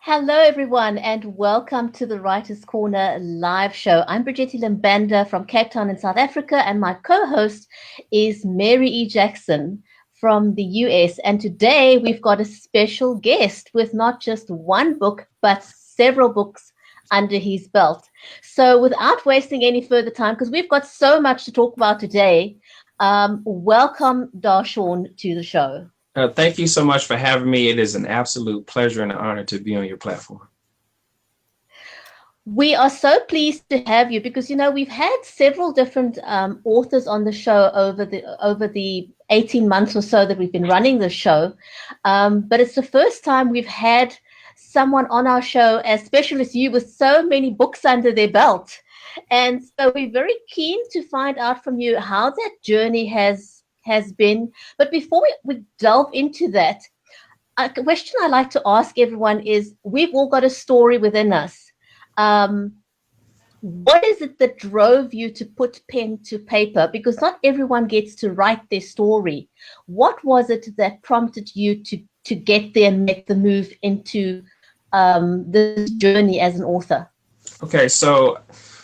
Hello, everyone, and welcome to the Writers' Corner live show. I'm Brigitte Limbanda from Cape Town in South Africa, and my co-host is Mary E. Jackson from the US. And today we've got a special guest with not just one book, but several books under his belt. So without wasting any further time, because we've got so much to talk about today, welcome Darshaun to the show. Thank you so much for having me. It is an absolute pleasure and an honor to be on your platform. We are so pleased to have you because, we've had several different authors on the show over the 18 months or so that we've been running the show. But it's the first time we've had someone on our show as special as you with so many books under their belt. And so we're very keen to find out from you how that journey has been. But before we delve into that, a question I like to ask everyone is, we've all got a story within us. What is it that drove you to put pen to paper? Because not everyone gets to write their story. What was it that prompted you to get there and make the move into this journey as an author? Okay, so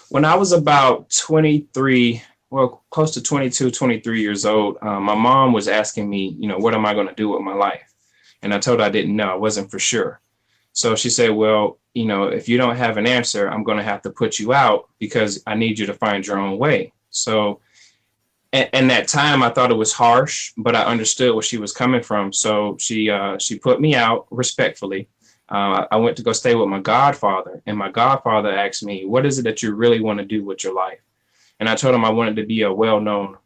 when I was about 23, well, close to 22, 23 years old, my mom was asking me, what am I going to do with my life? And I told her I didn't know. I wasn't for sure. So she said, well, if you don't have an answer, I'm going to have to put you out because I need you to find your own way. So and that time I thought it was harsh, but I understood where she was coming from. So she put me out respectfully. I went to go stay with my godfather, and my godfather asked me, what is it that you really want to do with your life? And I told him I wanted to be a well-known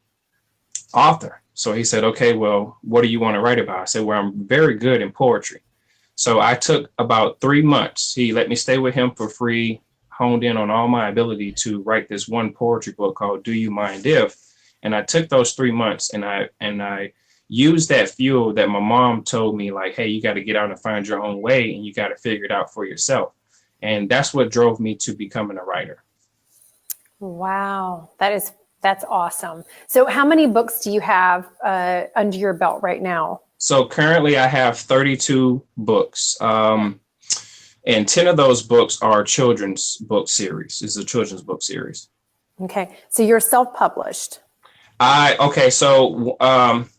author. So he said, okay, well, what do you want to write about? I said, well, I'm very good in poetry. So I took about 3 months. He let me stay with him for free, honed in on all my ability to write this one poetry book called Do You Mind If? And I took those 3 months and I used that fuel that my mom told me, like, hey, you got to get out and find your own way and you got to figure it out for yourself. And that's what drove me to becoming a writer. Wow, that's awesome. So how many books do you have under your belt right now? So currently I have 32 books. And 10 of those books are children's book series. It's a children's book series. Okay. So you're self-published. So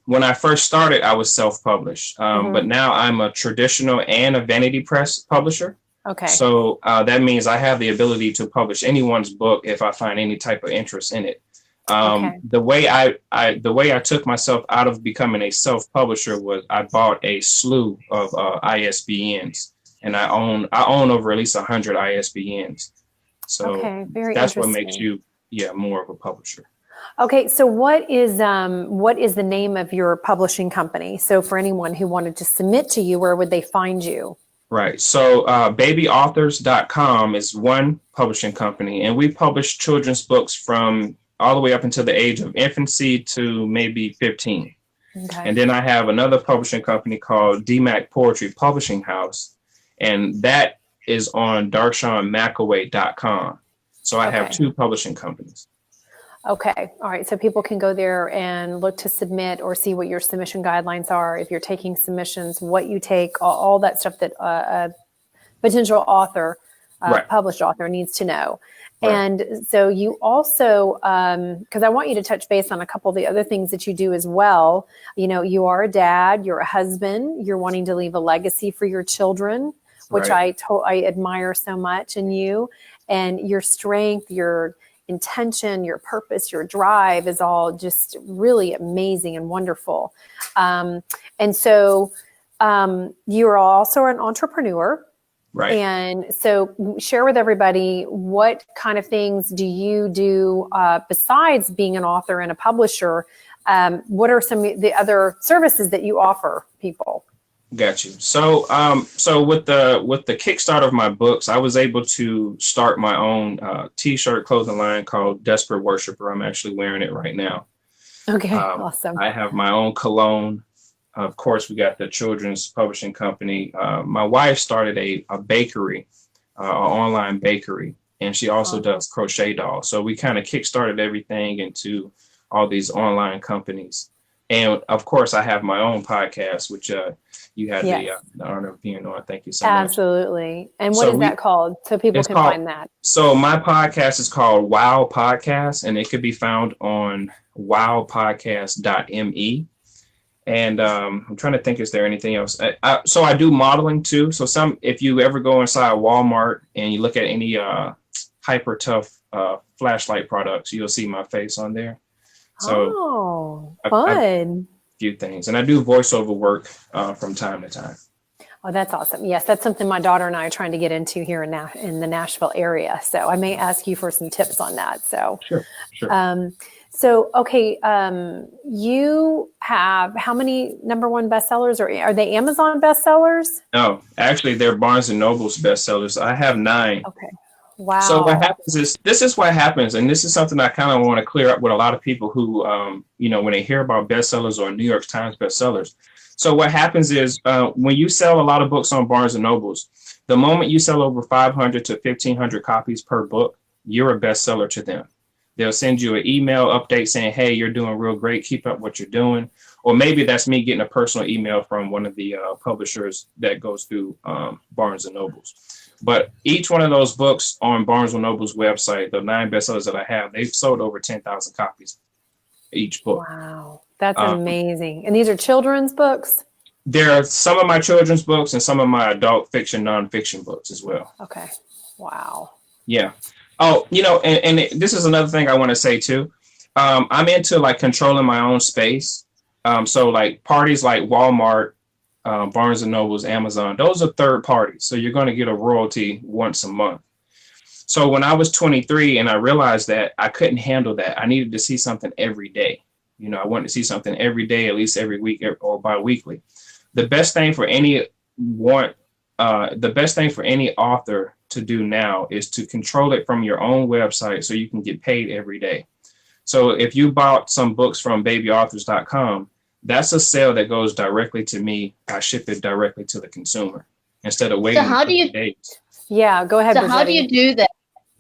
when I first started, I was self-published. But now I'm a traditional and a vanity press publisher. Okay. So that means I have the ability to publish anyone's book if I find any type of interest in it. The way I took myself out of becoming a self-publisher was I bought a slew of ISBNs, and I own over at least 100 ISBNs. So that's what makes you more of a publisher. Okay, so what is the name of your publishing company? So for anyone who wanted to submit to you, where would they find you? Right. So babyauthors.com is one publishing company, and we publish children's books from all the way up until the age of infancy to maybe 15. Okay. And then I have another publishing company called DMAC Poetry Publishing House, and that is on DarshaunMcAway.com. So I have two publishing companies. Okay. All right. So people can go there and look to submit or see what your submission guidelines are. If you're taking submissions, what you take, all that stuff that a potential author, published author needs to know. Right. And so you also, because I want you to touch base on a couple of the other things that you do as well. You are a dad, you're a husband, you're wanting to leave a legacy for your children, which I admire so much in you, and your strength, your intention, your purpose, your drive is all just really amazing and wonderful. And so you're also an entrepreneur. Right. And so share with everybody, what kind of things do you do besides being an author and a publisher? What are some of the other services that you offer people? Got you. So with the kickstart of my books, I was able to start my own T-shirt clothing line called Desperate Worshipper. I'm actually wearing it right now. Okay, awesome. I have my own cologne. Of course, we got the children's publishing company. My wife started a bakery, an online bakery, and she also does crochet dolls. So we kind of kickstarted everything into all these online companies. And of course, I have my own podcast, which you had Yes. the honor of being on. Thank you so much. Absolutely. And what is that called? So people can find that. So my podcast is called Wow Podcast, and it could be found on wowpodcast.me. And I'm trying to think, is there anything else? So I do modeling too. So if you ever go inside Walmart and you look at any hyper tough flashlight products, you'll see my face on there. So fun. A few things. And I do voiceover work from time to time. Oh, that's awesome. Yes, that's something my daughter and I are trying to get into here in the Nashville area. So I may ask you for some tips on that. So Sure. So, okay, you have how many #1 bestsellers, or are they Amazon bestsellers? No, actually, they're Barnes & Noble's bestsellers. I have 9. Okay. Wow. So what happens is, this is what happens, and this is something I kind of want to clear up with a lot of people who, when they hear about bestsellers or New York Times bestsellers. So what happens is when you sell a lot of books on Barnes & Noble's, the moment you sell over 500 to 1,500 copies per book, you're a bestseller to them. They'll send you an email update saying, hey, you're doing real great. Keep up what you're doing. Or maybe that's me getting a personal email from one of the publishers that goes through Barnes & Noble's. But each one of those books on Barnes & Noble's website, the 9 bestsellers that I have, they've sold over 10,000 copies each book. Wow. That's amazing. And these are children's books? There are some of my children's books and some of my adult fiction, nonfiction books as well. Okay. Wow. Yeah. Oh, and this is another thing I want to say too. I'm into like controlling my own space. So like parties like Walmart, Barnes & Noble's, Amazon, those are third parties. So you're going to get a royalty once a month. So when I was 23 and I realized that I couldn't handle that, I needed to see something every day. I wanted to see something every day, at least every week or bi-weekly. The best thing for any author to do now is to control it from your own website so you can get paid every day. So if you bought some books from babyauthors.com, that's a sale that goes directly to me. I ship it directly to the consumer instead of waiting. So how do you? Days. Yeah, go ahead. So how do you do that?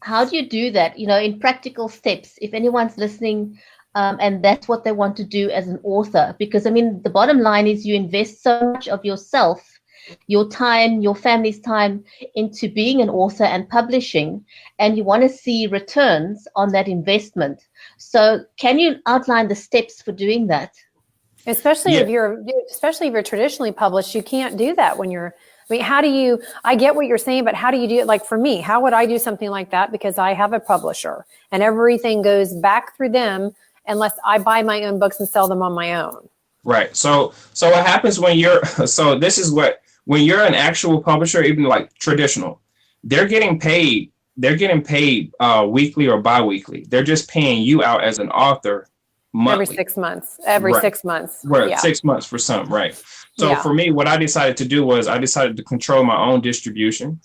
How do you do that? In practical steps, if anyone's listening, and that's what they want to do as an author, because the bottom line is you invest so much of yourself, your time, your family's time into being an author and publishing, and you want to see returns on that investment. So can you outline the steps for doing that? Especially if you're traditionally published, you can't do that when you're, how do you, I get what you're saying, but how do you do it? Like for me, how would I do something like that? Because I have a publisher and everything goes back through them unless I buy my own books and sell them on my own. Right. So what happens when when you're an actual publisher, even like traditional, they're getting paid weekly or bi-weekly. They're just paying you out as an author monthly. Every 6 months. Every 6 months. Right. Yeah. 6 months for some. Right. So for me, what I decided to do was I decided to control my own distribution,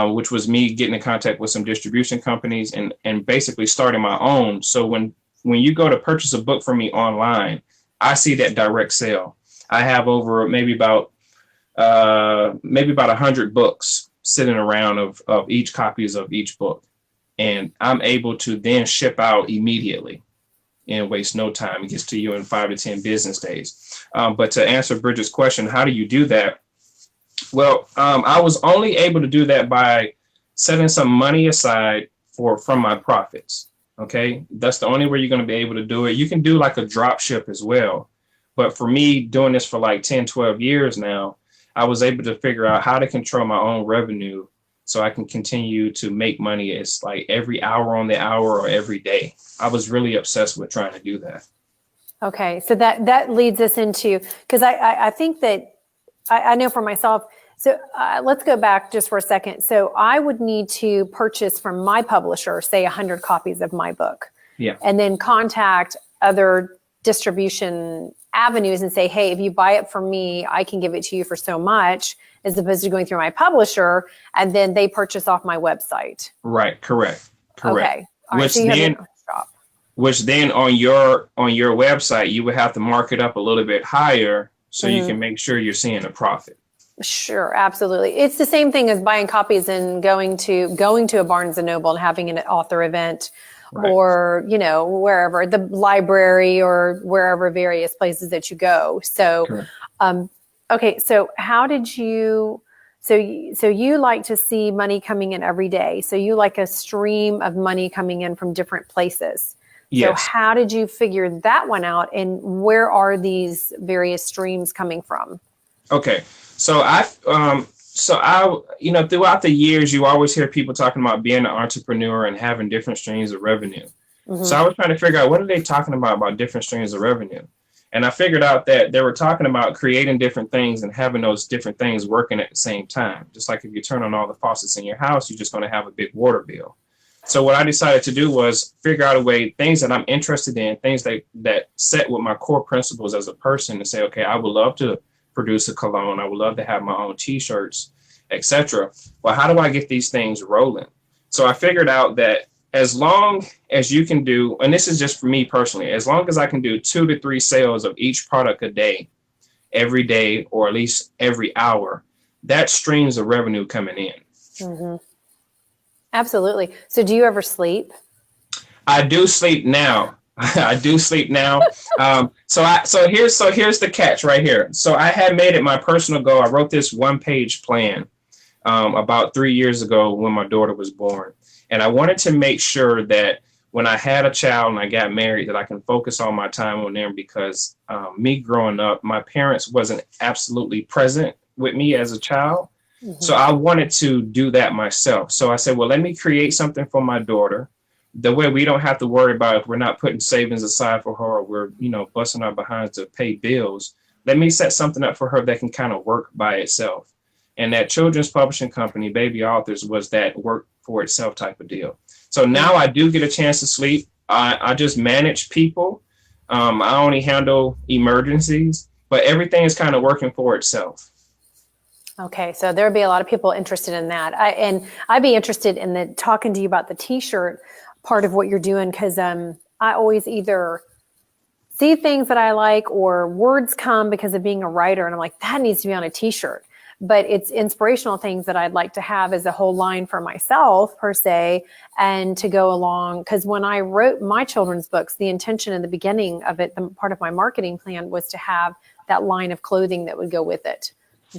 which was me getting in contact with some distribution companies and basically starting my own. So when you go to purchase a book from me online, I see that direct sale. I have over maybe about 100 books sitting around of each copies of each book. And I'm able to then ship out immediately and waste no time. It gets to you in 5 to 10 business days. But to answer Bridget's question, how do you do that? Well, I was only able to do that by setting some money aside from my profits. Okay, that's the only way you're going to be able to do it. You can do like a drop ship as well. But for me, doing this for like 10, 12 years now, I was able to figure out how to control my own revenue so I can continue to make money. It's like every hour on the hour or every day. I was really obsessed with trying to do that. Okay, so that leads us into, because I think that I know for myself. So let's go back just for a second. So I would need to purchase from my publisher, say 100 copies of my book. Yeah. And then contact other distribution avenues and say, hey, if you buy it from me, I can give it to you for so much, as opposed to going through my publisher and then they purchase off my website. Right. Correct. Okay. All right, which then on your website, you would have to mark it up a little bit higher so you can make sure you're seeing a profit. Sure, absolutely. It's the same thing as buying copies and going to a Barnes & Noble and having an author event, Right. or, wherever, the library or wherever, various places that you go. So, Correct. okay. So how did you, so you like to see money coming in every day. So you like a stream of money coming in from different places. So Yes. how did you figure that one out, and where are these various streams coming from? Okay. So throughout the years, you always hear people talking about being an entrepreneur and having different streams of revenue. Mm-hmm. So I was trying to figure out, what are they talking about different streams of revenue? And I figured out that they were talking about creating different things and having those different things working at the same time. Just like if you turn on all the faucets in your house, you're just going to have a big water bill. So what I decided to do was figure out a way, things that I'm interested in, things that set with my core principles as a person, to say, okay, I would love to produce a cologne. I would love to have my own t-shirts, etc. Well, how do I get these things rolling? So I figured out that as long as you can do, and this is just for me personally, as long as I can do 2 to 3 sales of each product a day, every day, or at least every hour, that streams of revenue coming in. Mm-hmm. Absolutely. So do you ever sleep? I do sleep now. I do sleep now. So here's the catch right here. So I had made it my personal goal. I wrote this 1-page plan about 3 years ago when my daughter was born. And I wanted to make sure that when I had a child and I got married, that I can focus all my time on them, because me growing up, my parents wasn't absolutely present with me as a child. Mm-hmm. So I wanted to do that myself. So I said, well, let me create something for my daughter. The way we don't have to worry about if we're not putting savings aside for her, or we're, busting our behinds to pay bills. Let me set something up for her that can kind of work by itself. And that children's publishing company, Baby Authors, was that work for itself type of deal. So now I do get a chance to sleep. I just manage people. I only handle emergencies, but everything is kind of working for itself. Okay, so there'd be a lot of people interested in that. I'd be interested in talking to you about the t-shirt part of what you're doing, because I always either see things that I like, or words come because of being a writer, and I'm like, that needs to be on a t-shirt. But it's inspirational things that I'd like to have as a whole line for myself, per se, and to go along. Because when I wrote my children's books, the intention in the beginning of it, the part of my marketing plan, was to have that line of clothing that would go with it,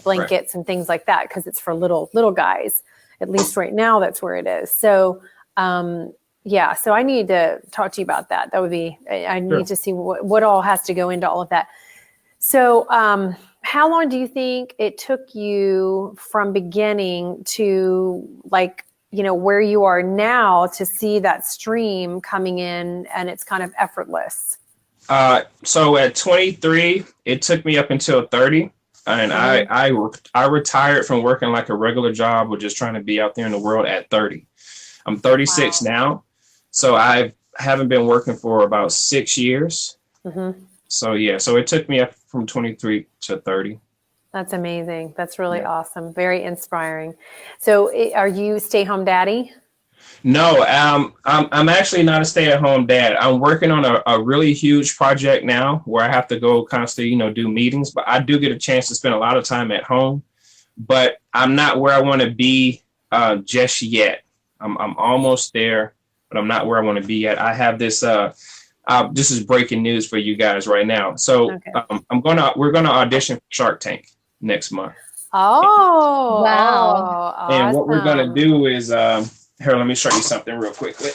blankets and things like that, because it's for little guys. At least right now, that's where it is. So, so I need to talk to you about that. That would be, I need to see what all has to go into all of that. So, how long do you think it took you from beginning to where you are now to see that stream coming in and it's kind of effortless? So at 23, it took me up until 30. And I retired from working like a regular job or just trying to be out there in the world at 30. I'm 36 now. So I haven't been working for about 6 years. Mm-hmm. So it took me up from 23 to 30. That's amazing. That's really awesome. Very inspiring. So are you stay-home daddy? No, I'm actually not a stay-at-home dad. I'm working on a really huge project now where I have to go constantly, do meetings, but I do get a chance to spend a lot of time at home, but I'm not where I want to be just yet. I'm almost there, but I'm not where I want to be yet. I have this, this is breaking news for you guys right now. So we're going to audition for Shark Tank next month. Oh, wow. And what we're going to do is, here, let me show you something real quickly.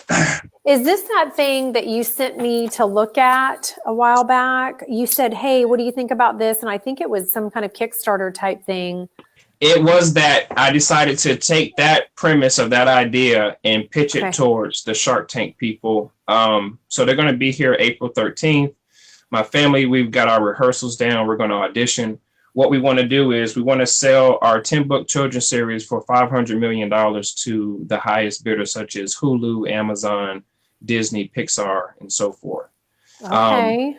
Is this that thing that you sent me to look at a while back? You said, hey, what do you think about this? And I think it was some kind of Kickstarter type thing. It was that I decided to take that premise of that idea and pitch it towards the Shark Tank people. So they're going to be here April 13th. My family, we've got our rehearsals down. We're going to audition. What we want to do is we want to sell our 10-book children's series for $500 million to the highest bidders, such as Hulu, Amazon, Disney, Pixar, and so forth. Okay.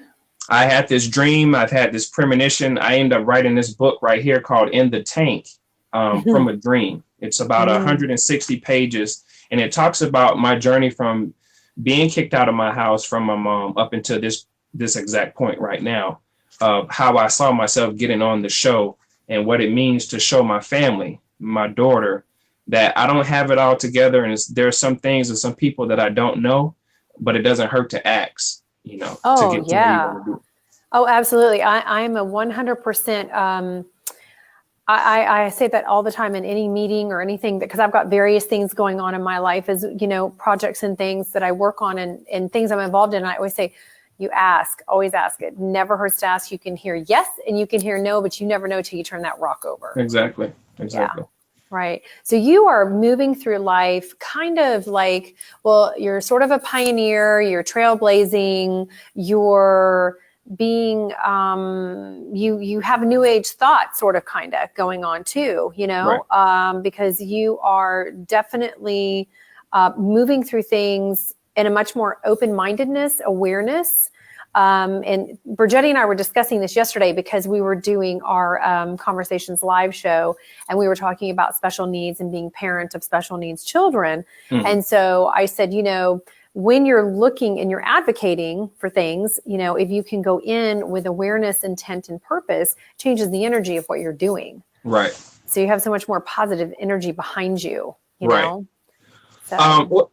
I had this dream. I've had this premonition. I ended up writing this book right here called In the Tank, from a dream. It's about 160 pages, and it talks about my journey from being kicked out of my house from my mom up until this exact point right now, of how I saw myself getting on the show and what it means to show my family, my daughter, that I don't have it all together. And there are some things and some people that I don't know, but it doesn't hurt to ask, to Oh, get to where you yeah. want to be. Oh, absolutely. I'm a 100%. I say that all the time in any meeting or anything, because I've got various things going on in my life as, projects and things that I work on and things I'm involved in. I always say, you ask, always ask. It never hurts to ask. You can hear yes and you can hear no, but you never know till you turn that rock over. Exactly. Yeah. Right. So you are moving through life kind of like, well, you're sort of a pioneer, you're trailblazing, you're being, you have a new age thought sort of kind of going on too, Right. Because you are definitely moving through things in a much more open-mindedness, awareness. And Bridgetti and I were discussing this yesterday because we were doing our Conversations live show, and we were talking about special needs and being parent of special needs children. Mm-hmm. And so I said, when you're looking and you're advocating for things, if you can go in with awareness, intent, and purpose, changes the energy of what you're doing. Right. So you have so much more positive energy behind you, right. know? So.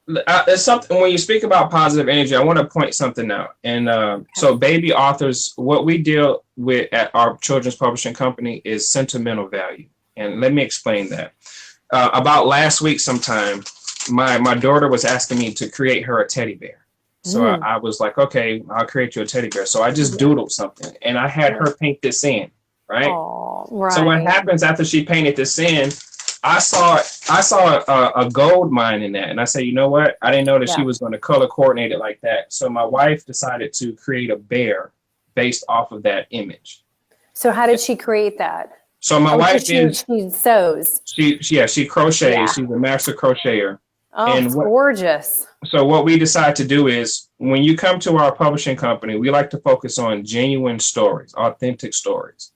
It's something when you speak about positive energy, I want to point something out. And so baby authors, what we deal with at our children's publishing company is sentimental value. And let me explain that. About last week sometime, my daughter was asking me to create her a teddy bear. So I was like, okay, I'll create you a teddy bear. So I just doodled something and I had her paint this in, right? Oh, right. So what happens after she painted this in, I saw a gold mine in that. And I said, you know what? I didn't know that she was going to color coordinate it like that. So my wife decided to create a bear based off of that image. So how did she create that? So my wife she sews. She crochets. Yeah. She's a master crocheter. Oh, and it's gorgeous. So what we decide to do is when you come to our publishing company, we like to focus on genuine stories, authentic stories.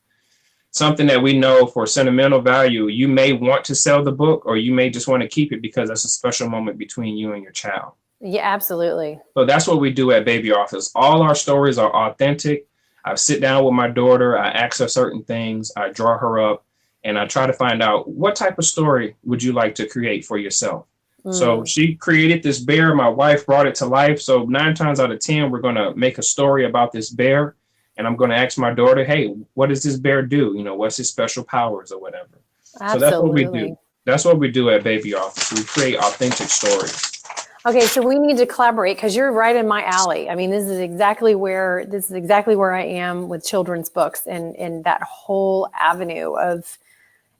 Something that we know for sentimental value, you may want to sell the book or you may just want to keep it because that's a special moment between you and your child. Yeah, absolutely. So that's what we do at Baby Authors. All our stories are authentic. I sit down with my daughter, I ask her certain things, I draw her up, and I try to find out what type of story would you like to create for yourself. So she created this bear. My wife brought it to life. So 9 times out of 10, we're going to make a story about this bear. And I'm going to ask my daughter, hey, what does this bear do? What's his special powers or whatever? Absolutely. So that's what we do. That's what we do at Baby Authors. We create authentic stories. Okay, so we need to collaborate because you're right in my alley. I mean, this is exactly where I am with children's books and that whole avenue of,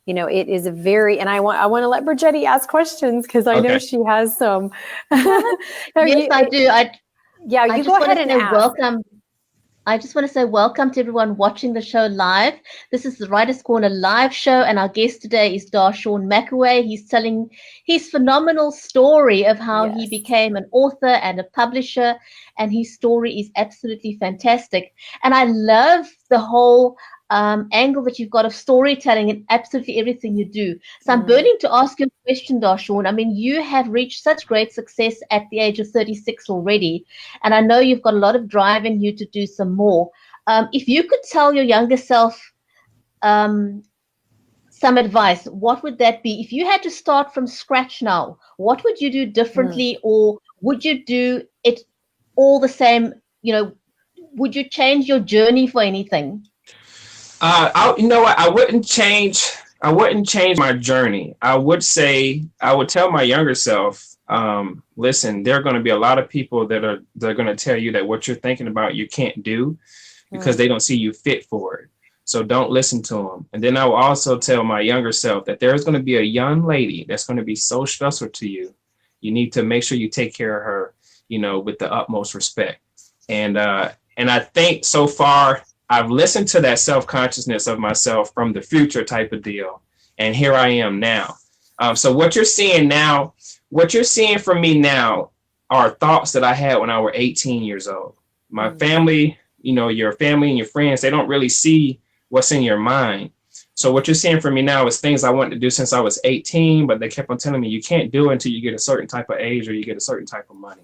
it is a very, and I want to let Bridgetti ask questions because I know she has some. Yes, I do. You go ahead and ask. Welcome. I just want to say welcome to everyone watching the show live. This is the Writers' Corner live show, and our guest today is Darshaun McAway. He's telling his phenomenal story of how he became an author and a publisher, and his story is absolutely fantastic. And I love the whole angle that you've got of storytelling in absolutely everything you do. So I'm burning to ask you a question, Darshaun. I mean, you have reached such great success at the age of 36 already, and I know you've got a lot of drive in you to do some more. If you could tell your younger self some advice, what would that be? If you had to start from scratch now, what would you do differently, or would you do it all the same? Would you change your journey for anything? I wouldn't change my journey. I would tell my younger self, listen, there are going to be a lot of people they're going to tell you that what you're thinking about you can't do because they don't see you fit for it. So don't listen to them. And then I will also tell my younger self that there's going to be a young lady that's going to be so special to you. You need to make sure you take care of her, with the utmost respect. And I think so far I've listened to that self-consciousness of myself from the future type of deal. And here I am now. So what you're seeing from me now are thoughts that I had when I was 18 years old. My family, your family and your friends, they don't really see what's in your mind. So what you're seeing from me now is things I wanted to do since I was 18, but they kept on telling me you can't do it until you get a certain type of age or you get a certain type of money.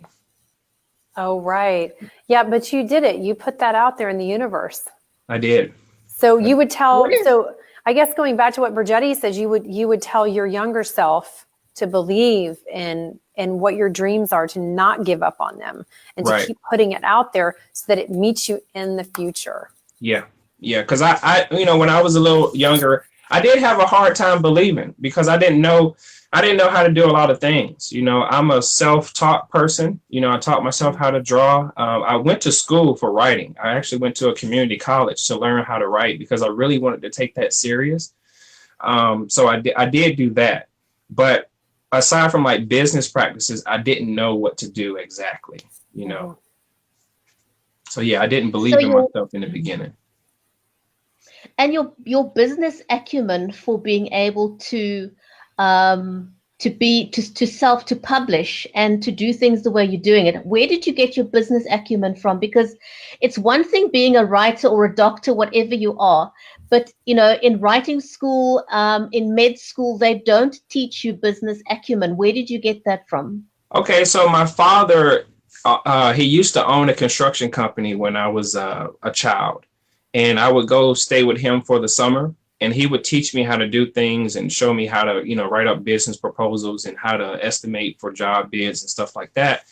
Oh, right. Yeah, but you did it. You put that out there in the universe. I did. So you would tell, so I guess going back to what Bridgetti says, you would tell your younger self to believe in and what your dreams are, to not give up on them and to Right. keep putting it out there so that it meets you in the future. Yeah. Yeah. Because I, when I was a little younger, I did have a hard time believing because I didn't know how to do a lot of things. I'm a self-taught person. I taught myself how to draw. I went to school for writing. I actually went to a community college to learn how to write because I really wanted to take that serious. So I did do that. But aside from like business practices, I didn't know what to do exactly, So yeah, I didn't believe in myself in the beginning. And your business acumen for being able to publish and to do things the way you're doing it. Where did you get your business acumen from? Because it's one thing being a writer or a doctor, whatever you are, but in writing school, in med school, they don't teach you business acumen. Where did you get that from? Okay, so my father, he used to own a construction company when I was a child, and I would go stay with him for the summer. And he would teach me how to do things and show me how to, write up business proposals and how to estimate for job bids and stuff like that.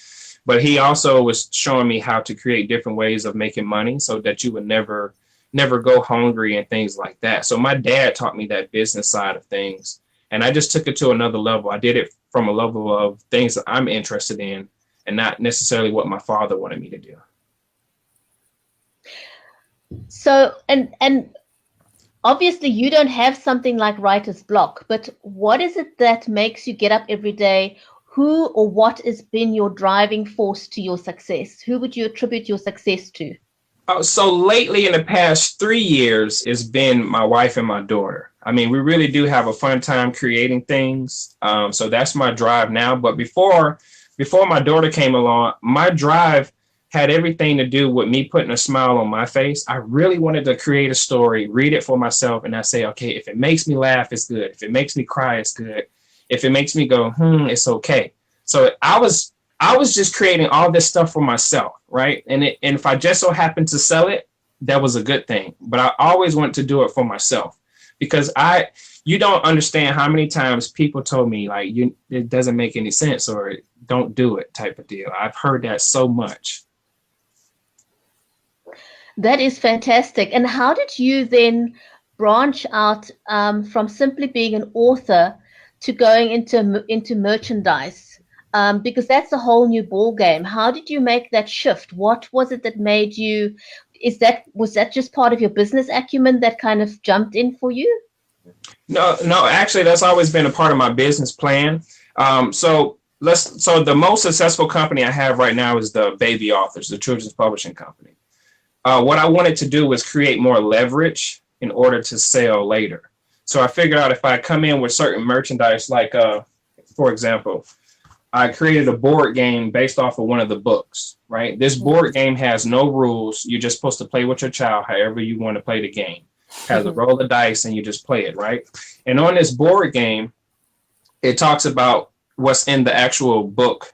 But he also was showing me how to create different ways of making money so that you would never go hungry and things like that. So my dad taught me that business side of things. And I just took it to another level. I did it from a level of things that I'm interested in and not necessarily what my father wanted me to do. So, and obviously you don't have something like writer's block, but what is it that makes you get up every day? Who or what has been your driving force to your success? Who would you attribute your success to? So lately in the past 3 years, it's been my wife and my daughter. I mean, we really do have a fun time creating things. So that's my drive now. But before my daughter came along, my drive had everything to do with me putting a smile on my face. I really wanted to create a story, read it for myself, and I say, okay, if it makes me laugh, it's good. If it makes me cry, it's good. If it makes me go, it's okay. So I was just creating all this stuff for myself, right? And if I just so happened to sell it, that was a good thing. But I always wanted to do it for myself because you don't understand how many times people told me like it doesn't make any sense or don't do it type of deal. I've heard that so much. That is fantastic. And how did you then branch out from simply being an author to going into merchandise? Because that's a whole new ball game. How did you make that shift? What was it that made you? Was that just part of your business acumen that kind of jumped in for you? No, actually, that's always been a part of my business plan. So the most successful company I have right now is the Baby Authors, the children's publishing company. What I wanted to do was create more leverage in order to sell later. So I figured out if I come in with certain merchandise, like, for example, I created a board game based off of one of the books, right? This board game has no rules. You're just supposed to play with your child however you want to play the game. It has a roll of dice and you just play it, right? And on this board game, it talks about what's in the actual book.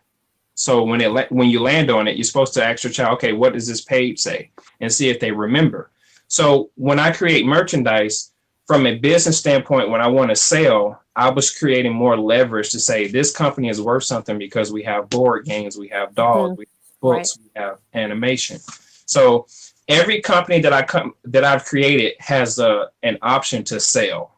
So when you land on it, you're supposed to ask your child, okay, what does this page say? And see if they remember. So when I create merchandise from a business standpoint, when I want to sell, I was creating more leverage to say this company is worth something because we have board games, we have dolls, we have books, we have animation. So every company that I've created has an option to sell.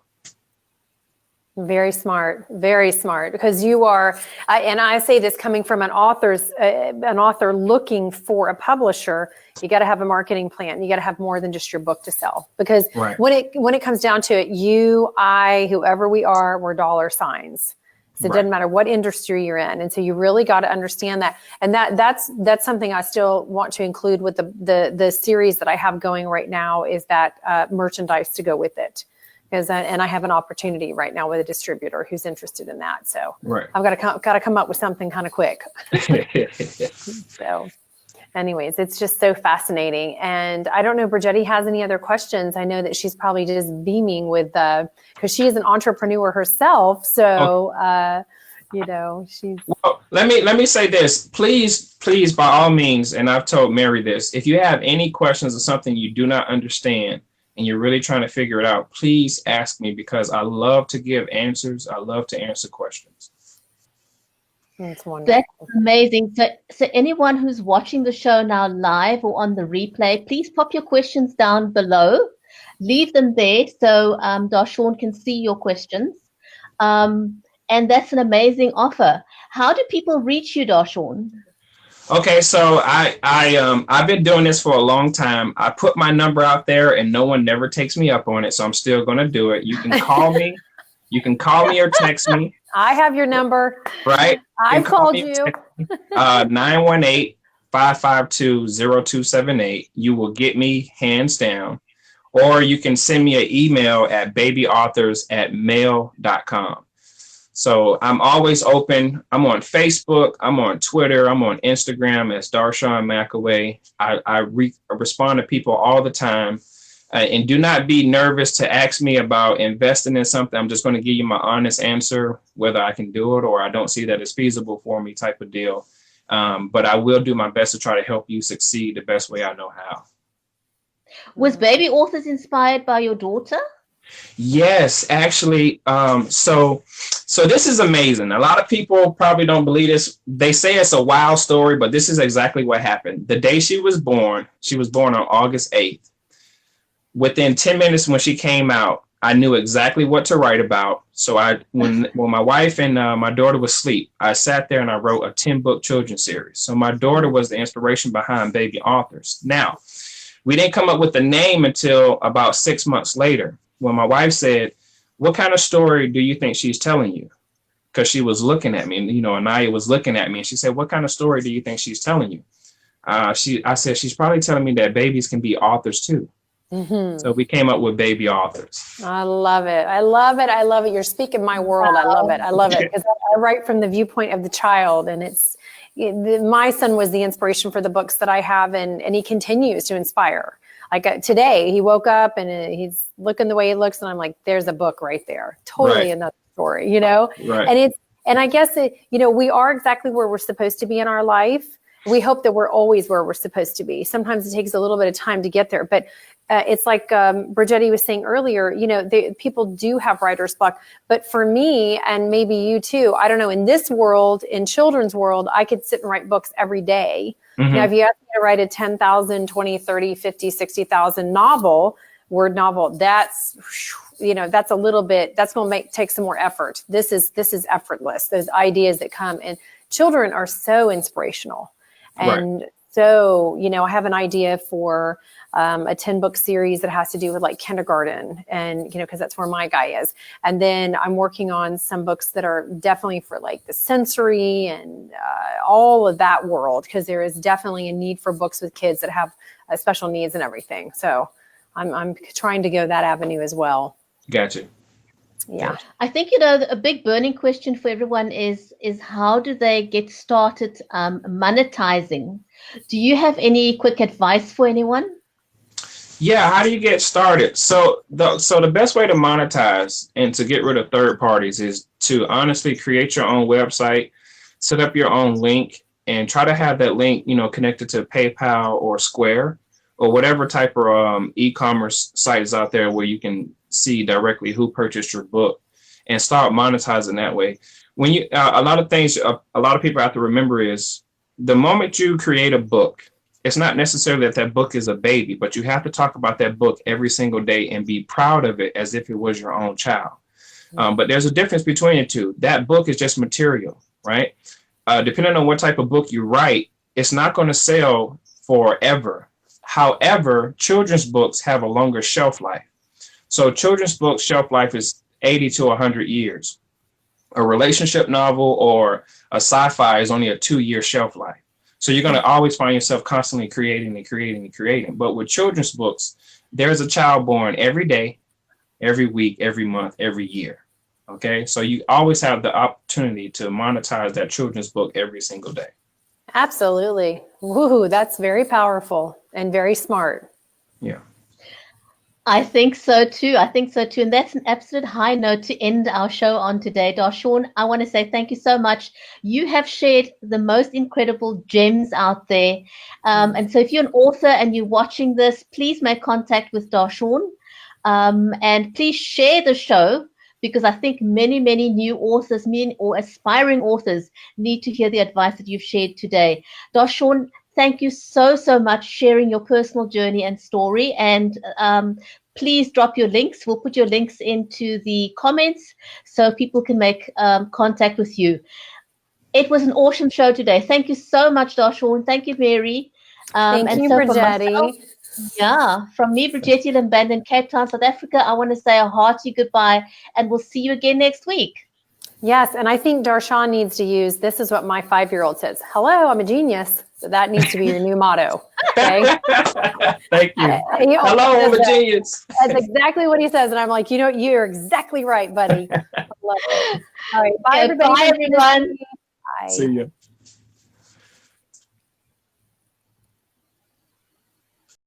Very smart, because you are, and I say this coming from an author looking for a publisher, you got to have a marketing plan. You got to have more than just your book to sell, because when it comes down to it, you, I, whoever we are, we're dollar signs. So it doesn't matter what industry you're in. And so you really got to understand that. And that's something I still want to include with the series that I have going right now is that merchandise to go with it. And I have an opportunity right now with a distributor who's interested in that. So I've got to come up with something kind of quick. So anyways, it's just so fascinating. And I don't know if Bridgetti has any other questions. I know that she's probably just beaming with because she is an entrepreneur herself. So, she's. Well, let me say this, please, by all means. And I've told Mary this, if you have any questions or something you do not understand, and you're really trying to figure it out, please ask me because I love to give answers. I love to answer questions. That's wonderful. That's amazing. So anyone who's watching the show now live or on the replay, please pop your questions down below. Leave them there so Darshaun can see your questions. And that's an amazing offer. How do people reach you, Darshaun? Okay, so I've been doing this for a long time. I put my number out there and no one never takes me up on it, so I'm still going to do it. You can call me. You can call me or text me. I have your number. Right? I called you. 918-552-0278. You will get me hands down. Or you can send me an email at babyauthors@mail.com. So I'm always open. I'm on Facebook. I'm on Twitter. I'm on Instagram as Darshaun McAway. I respond to people all the time. And do not be nervous to ask me about investing in something. I'm just going to give you my honest answer, whether I can do it or I don't see that it's feasible for me type of deal. But I will do my best to try to help you succeed the best way I know how. Was Baby Authors inspired by your daughter? Yes, actually. So this is amazing. A lot of people probably don't believe this. They say it's a wild story, but this is exactly what happened. The day she was born on August 8th. Within 10 minutes when she came out, I knew exactly what to write about. So when my wife and my daughter was asleep, I sat there and I wrote a 10-book children's series. So my daughter was the inspiration behind Baby Authors. Now, we didn't come up with the name until about 6 months later, when my wife said, "What kind of story do you think she's telling you?" Because she was looking at me, and Anaya was looking at me, and she said, "What kind of story do you think she's telling you?" I said, "She's probably telling me that babies can be authors too." Mm-hmm. So we came up with Baby Authors. I love it. I love it. I love it. You're speaking my world. I love it. I love it because I write from the viewpoint of the child, and my son was the inspiration for the books that I have, and he continues to inspire. Like today, he woke up and he's looking the way he looks, and I'm like, "There's a book right there. Totally another story, Right. And I guess we are exactly where we're supposed to be in our life. We hope that we're always where we're supposed to be. Sometimes it takes a little bit of time to get there, but it's like Brigetti was saying earlier, people do have writer's block. But for me, and maybe you too, I don't know, in this world, in children's world, I could sit and write books every day. Mm-hmm. Now, if you ask me to write a 10,000, 20, 30, 50, 60,000 word novel, that's a little bit, that's going to take some more effort. This is effortless. Those ideas that come, and children are so inspirational. And right. So, I have an idea for a 10-book series that has to do with like kindergarten, and, because that's where my guy is. And then I'm working on some books that are definitely for like the sensory and all of that world, because there is definitely a need for books with kids that have special needs and everything. So I'm trying to go that avenue as well. Gotcha. Yeah. I think, a big burning question for everyone is how do they get started monetizing? Do you have any quick advice for anyone? Yeah, how do you get started? So the best way to monetize and to get rid of third parties is to honestly create your own website, set up your own link, and try to have that link, connected to PayPal or Square or whatever type of e-commerce sites out there where you can see directly who purchased your book, and start monetizing that way. When you a lot of people have to remember is the moment you create a book, it's not necessarily that book is a baby, but you have to talk about that book every single day and be proud of it as if it was your own child. But there's a difference between the two. That book is just material, right? Depending on what type of book you write, it's not going to sell forever. However, children's books have a longer shelf life. So children's books shelf life is 80 to 100 years. A relationship novel or a sci-fi is only a 2-year shelf life. So you're going to always find yourself constantly creating and creating and creating. But with children's books, there's a child born every day, every week, every month, every year. Okay, so you always have the opportunity to monetize that children's book every single day. Absolutely. Woohoo, that's very powerful and very smart. Yeah. I think so too. And that's an absolute high note to end our show on today. Darshaun, I want to say thank you so much. You have shared the most incredible gems out there. And so if you're an author and you're watching this, please make contact with Darshaun. And please share the show, because I think many, many new authors, or aspiring authors, need to hear the advice that you've shared today. Darshaun, thank you so, so much sharing your personal journey and story. And please drop your links. We'll put your links into the comments so people can make contact with you. It was an awesome show today. Thank you so much, Darshaun. Thank you, Mary. Thank you, Brigetti. From me, Brigetti Limband in Cape Town, South Africa, I want to say a hearty goodbye, and we'll see you again next week. Yes, and I think Darshaun needs to use, this is what my 5-year-old says, hello, I'm a genius. So that needs to be your new motto. Okay? Thank you. Hello, I'm a genius. That's exactly what he says. And I'm like, you're exactly right, buddy. I love it. All right. Bye, everybody. Bye, everyone. Bye. See you.